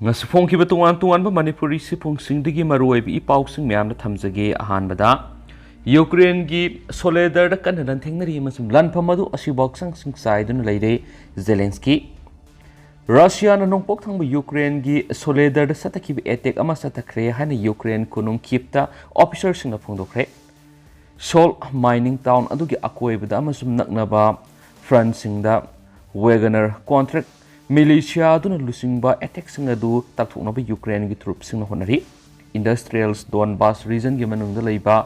ngasi phongkiba tungan Manipuri siphongsingdagi maruoibi ipausing myamna thamjage ahanbada Ukraine gi Soledar da kanadan thengnari amasum lanpham adu asibok sing saidun Leire-Zelensky Russia na nongpok thangba Ukraine gi Soledar da satakibi attack ama satakre hana Ukraine kunung kipta officer singna phongdokre Sol mining town adugi akoibada amasum naknaba front singda Wagner contract militia aduna lusingba attack singa du takthoknaba Ukraine gi troops singna honari industrials Donbas region gi manungda leiba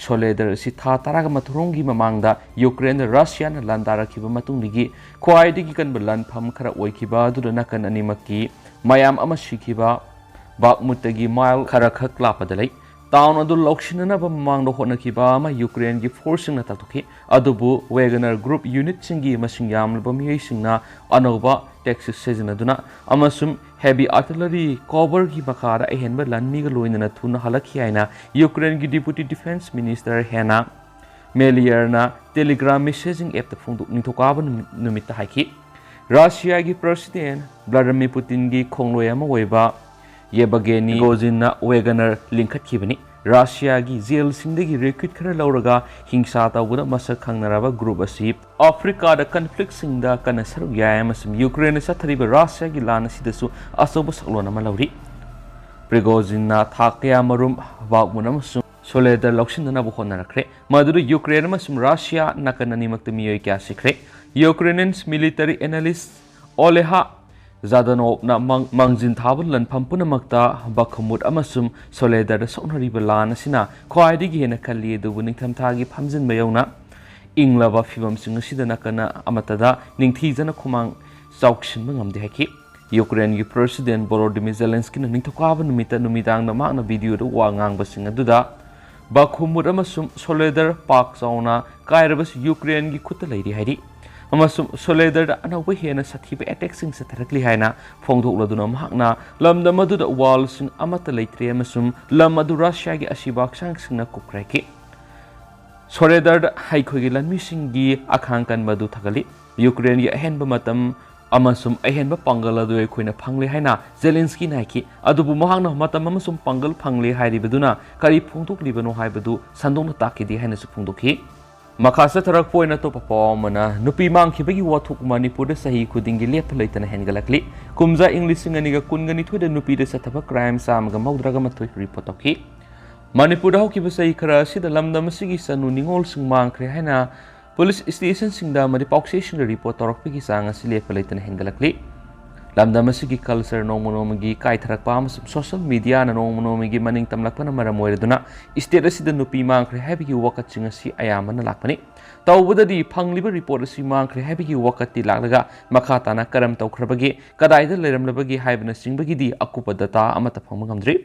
Soledar si tha taraga mathurong gi mamangda Ukraine Russia na landara kiba matungdigi khwaidigi kanba lanpham khara oikiba adu nakan animaki mayam ama shikiba Bakhmutagi mile khara khak lapadalai town adu lokshinana ba mamangda honakiba ama Ukraine gi forcing na taktoki adubu Wagner group unit singi masing yamlba miyai singna anoba Texas seasonaduna amasum heavy artillery cover gi bakara ehenba lanmi ga loinana thuna halakhi aina Ukraine gi deputy defense minister hena Melierna telegram messaging app ta phongduk nithokaba numita haiki Russia gi president Vladimir Putin gi khongloi ama oiba Yebageni Gozina Wagner linkhat kibani Russia gi jail singdagi recruit khara lauraga hingsa tawuna masak khangnaraba group asi Africa da conflict singda kana saru yayam asum Ukraine sa thariba Russia gi lana sidasu asoba saklona malauri Prigozina thakya marum wagmunam sum Soledar lokshinna bu khonarakre maduru Ukraine masum Russia nakanani maktami kya sikre Ukrainians military analyst Oleha Zadanov na mangjin thabun lanpham punamakta Bakhmut amasum Soledar da sonari balana sina khwaidigi hena khalli dubu ningthamthagi phamjin bayawna inglaba phibam sing sidana kana amatada ningthijana khumang chaukshin ngamde haki Ukraine gi president Volodymyr Zelensky na ningthokaba numidang na makna video do wa ngang basing aduda Bakhmut amasum Soledar park zauna kairabas Ukraine gi khutta leiri hairi amasum Soledar da anawa hena sathiba attack sing satharakli haina phongdokladuna mahakna lamda maduda wall sing amata leitre amasum lam adu Russia gi Ashiba Hakchang singna kukraki Soledar da haikhogi lanmi singi akhangkan madu thagali Ukraine gi ahenba matam amasum ahenba pangal adu ekhoina phangle haina Zelensky naiki adubu mahakna matam amasum pangal phangle hairibaduna kari phongdoklibano haibadu sandongna takidi haina su phongdokhi Makasa tarak poina to papamana nupi mangkhibagi wathuk Manipur da sahi khudingi lep leitana hengalakli kumza English nganiga kungani thoida nupi da sathaba crime samga maudraga mathoi report okhi Manipur da hokiba sahi khara sida lamdam sigi sanu ningol sing mangkhre haina police station singda mari pauksation report torokpigi sanga silep leitana hengalakli lamdam sigi culture nomonomagi kai tharakpa amasum social media na nomonomagi maning tamlakpana maramoiraduna state asida nupi mangkhre habigi wakat chingasi ayamana lakpani tawbudadi phangliba report asi mangkhre habigi wakati laklaga makhatana karam tawkhrabagi kadaida leiramlabagi haibana singbagi di akupa data amata phangmangamdri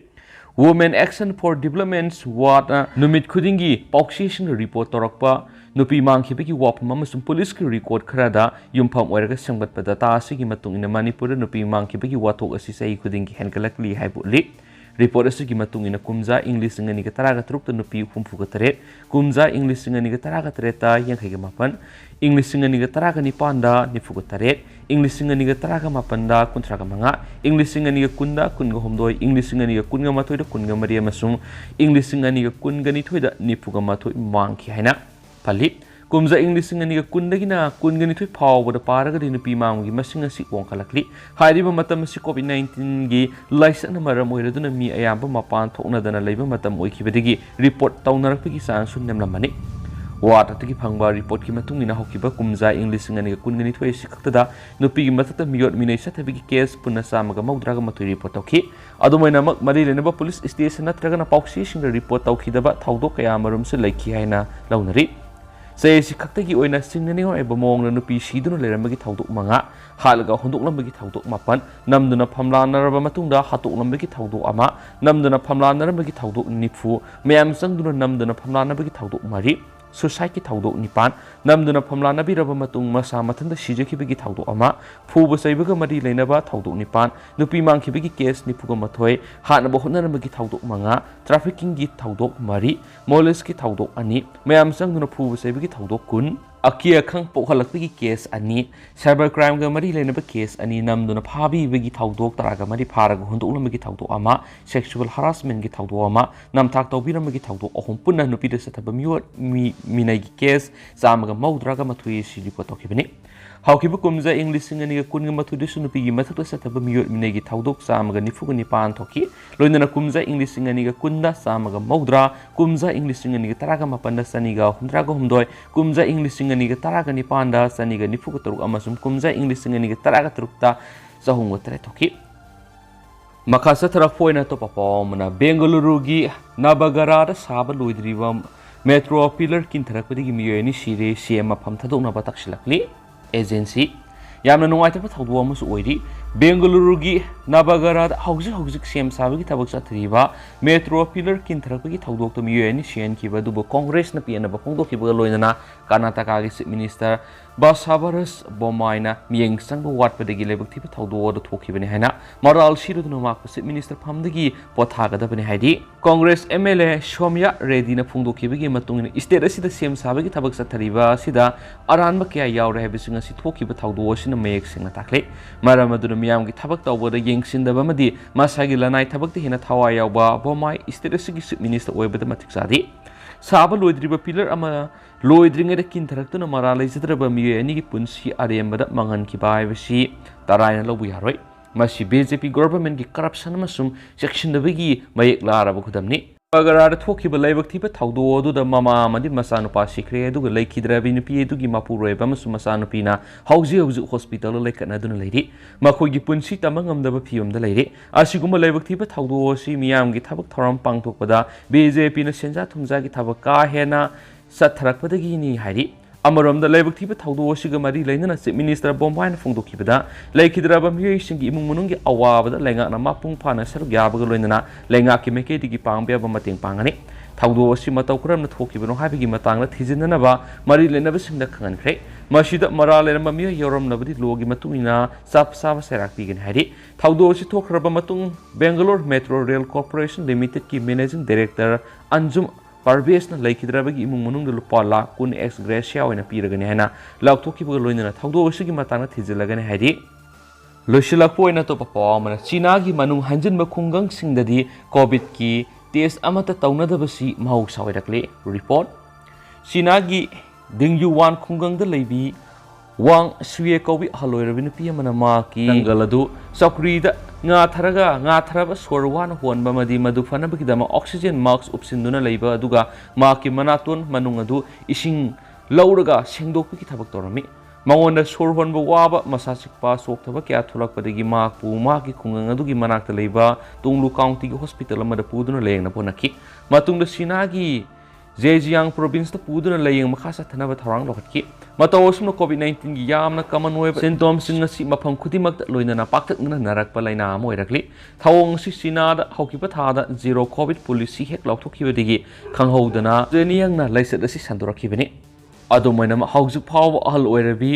Women Action for Development's what numit khudingi pauksation report torakpa nupi mangkhibagi wapam amasum police ki record kharada yumpham oiraga sangbatpa data asigi matung ina Manipur nupi mangkhibagi wathok asi sai khudingi henkalakli haibuli report asigi matung ina kumza English ngani ga taraga trukta nupi humfu ga taret kumza English ngani ga taraga tareta yankhai ga mapan English ngani ga taraga nipanda nifu ga taret English ngani ga taraga mapanda kuntraga manga English ngani ga kunda kunga homdoi English ngani ga kunga mathoi da kunga mari amasung English ngani ga kunga ni thoida nifu ga mathoi mangki haina palit kumza English ngani ga kundagina kungani thoi phawba da paraga di nupi manggi masing asi wongkalakli hairiba matam si COVID-19 gi laisana maram oiraduna mi ayamba mapan thokna dana leiba matam oikibadigi report tawnarakpagi sang sun nemlamani Watatagi phangba report ki matungina hokiba kumza English ngani ga kungani thoi sikaktada nupi gi matata miyot minai sathabigi case punna samaga maudraga matoi report tawki adumaina mak mari lenaba police station natragana pauksi singa report tawkhidaba thawdok kaya marum se laiki haina launari Say Sikaktagi oina singnani ho ebamong na nupi siduna leramagi thawdok manga halaga hondoklambagi thawdok mapan namduna phamlanaraba matungda hatoklambagi thawdok ama namduna phamlanarabagi thawdok nifu mayam sangduna namduna phamlanabagi thawdok mari society thawdok nipan namduna phamlanabiraba matung masa mathanda sijakibagi thawdok ama phuba saibaga mari leinaba thawdok nipan nupi mangkhibagi case nifuga mathoi hanaba hotnarabagi thawdok manga trafficking gi thawdok mari molest ki thawdok ani mayam sangduna phuba saiba thawdok kun अकी अखंग पोखलक्पगी case अनि cyber crime गा मरी लेनबा case अनि नमदुना फाबीबगी थाउदोक तरागा मरी फारग हुंदुलमगी थाउदो अमा sexual harassment गी थाउदो अमा नमथाक तौबिरमगी थाउदो अहुम पुन्ना नुपीदा सथब मिनागी केस चामगा मौद्रागा मथुई सि रिपोर्ट तौखिबनी हाउखिबु कुमजा इंग्लिश सिंगनिगा कुनगा मथुदुसु नुपीगी मथकला सथब मिनागी थाउदोक चामगा निफुगा निपान थोकी लोइनना कुमजा इंग्लिश सिंगनिगा कुंदा चामगा मौद्रा कुमजा इंग्लिश सिंगनिगा तरागा मपन्दा सनिगा हुंद्रागा हुमदोय कुमजा इंग्लिश सिंगनिगा तरागा निपानदा सनिगा निफुगा तरुक अमसुम कुमजा इंग्लिश सिंगनिगा तरागा तरुकता चहुंगा तरे थोकी मखा सथरक पोइना तो पपमना बेंगलुरुगी नबगरादा साबा लोइद्रिबा मेट्रो पिलर किंथरकपदिगी मियोयनि सिरे सीएम मफम थदोकनाबा तक्सिलकली एजेंसी यामना नुवाइतबा थौदो अमसु ओइरि बेंगलुरुगी नबगरादा हौजिक सेम साबगी थबक चथरिबा मेट्रो पिलर किंथरकपगी थौदोक तो मियोयनि सिएनखिबा दुबो कांग्रेस न पियनबा फोंदोखिबा लोइनना कर्नाटका गी चीफ मिनिस्टर बासाबरस बोमाइना मियेंग संग वाटपदगी लेबकथिबा थौदो दो थोखिबनि हैना मराल सिरुदुना माक चीफ मिनिस्टर फमदगी पोथागदबनि हाइदि कांग्रेस एमएलए सोम्या रेड्डी न फोंदोखिबगी मतुंगिन स्टेट असिदा सेम साबगी थबक चथरिबा सिदा अरानबा क्या यावरे हेबिसिंग असि थोखिबा थौदो असिना मयेक सिंगना ताखले मरम अदुना मियामगी थबक तौबदा येंगसिनदबा मदि मासागी लनाई थबकति हेना थवा यावबा बोमाइ स्टेट असिगी चीफ मिनिस्टर ओइबदा मथिक सादि साबा लोइद्रिबा पिलर अमा लोइद्रिंगेदा किंथरक्तुना मरा लेजद्रबा मिये अनिगी पुंसी अरेमबदा मंगनखिबा हाइबसि तरायना लौबु यारोय मसी बीजेपी गवर्नमेंट की करप्शन अमसुम सेक्शनदबगी मयेक लाराबा खुदमनि अगरार थोखिबा लाइबकथिबा थौदो अदुदा ममा अमदि मसानुपा सिख्रे अदुगा लैखिद्राबि नुपि अदुगी मापुरोयबा अमसुम मसानुपिना हौजि हॉस्पिटल लैकनदुना लैरि मखोइगी पुंसी तमंगमदबा फियमदा लैरि असिगुम लाइबकथिबा थौदो असि मियामगी थबक थौरम पांगथोकपदा बीजेपी न सेंजा थुंजागी थबक का हेना सथरकपदगिनी हाइरि अमरमदा लाइबकथिबा थौदो असिगा मरि लैनना चीफ मिनिस्टर बोम्बाइना फोंदोखिबदा लैखिद्राबा मियोइसिंगी इमुंग मनुंगी अवाबदा लैंगाना मापुंग फाना सरुक याबगा लोइनना लैंगाकी मेकेदिगी पांगबेबा मतेंग पांगनी थौदो असि मतौ करमना थोखिबनो हाबिगी मतांगना थिजिननबा मरि लेनबसिंगदा खंगनख्रे मसिदा मरा लेरमबा मियो यौरमनबदि लोगी मतुंगिना साफ साफ सेराक पिगन हाइरि थौदो असि थोखरबा मतुंग Bangalore metro rail corporation limited की मैनेजिंग डायरेक्टर अंजुम परवेसना लैखिद्राबगी इमुंग मनुंग लुपा लाख कुन एक्स ग्रेसिया ओइना पिरगनि हैना लाउथोखिबगा लोइनना थौदो असिगी मतांगना थिजिलगनि हाइरि लोइसिलकपो ओइना तो पपमना चीनागी मनुंग हंजिनबा खुंगंग सिंगदि कोविड की टेस्ट अमता तौनदबसी महौसा ओइरकले रिपोर्ट चीनागी दिंगयुवान खुंगंगदा लैबी वांग सुये कौबी हलोइरबि नुपि अमना माकी जंगल अदु चक्रीदा nga tharaga sorwan honba madi madu fanabagi dama oxygen mask upsinduna leiba aduga maki manaton manung adu ising lauraga sengdokpi ki thabak torami mangonda sor honba waba masachikpa sokthaba kya thulakpadagi makpu maki khungang adugi manakta leiba tunglu county gi hospital amada puduna lengna ponaki matungda sinagi Zhejiang province ta puduna layeng makhasa thanaba tharang lokhatki matawosumna covid-19 gi yamna common web symptoms sing asi mafam khudimak ta loinana paktakna narakpa laina moirakli thawong si sina da haukipa thada zero covid policy hek lauthokibadigi khanghodana jeniyang na laisat asi sandorakhibani adumaina haujuk phawa ahal oirabi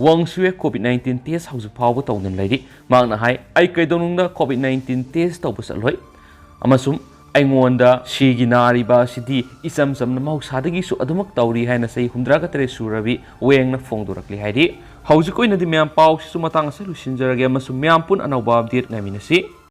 wangsuwe covid-19 test haujuk phawa tawnan lairi mangna hai ai kaidonungda covid-19 test tawbusalhoi amasum aingonda shigi nariba sidi isam samna mahausadagi su adumak tawri haina sei 103 surabi wengna phongdorakli hairi haujikoina di myam pau su matang sa lusinjarage amasum myam pun anawba update ngaminasi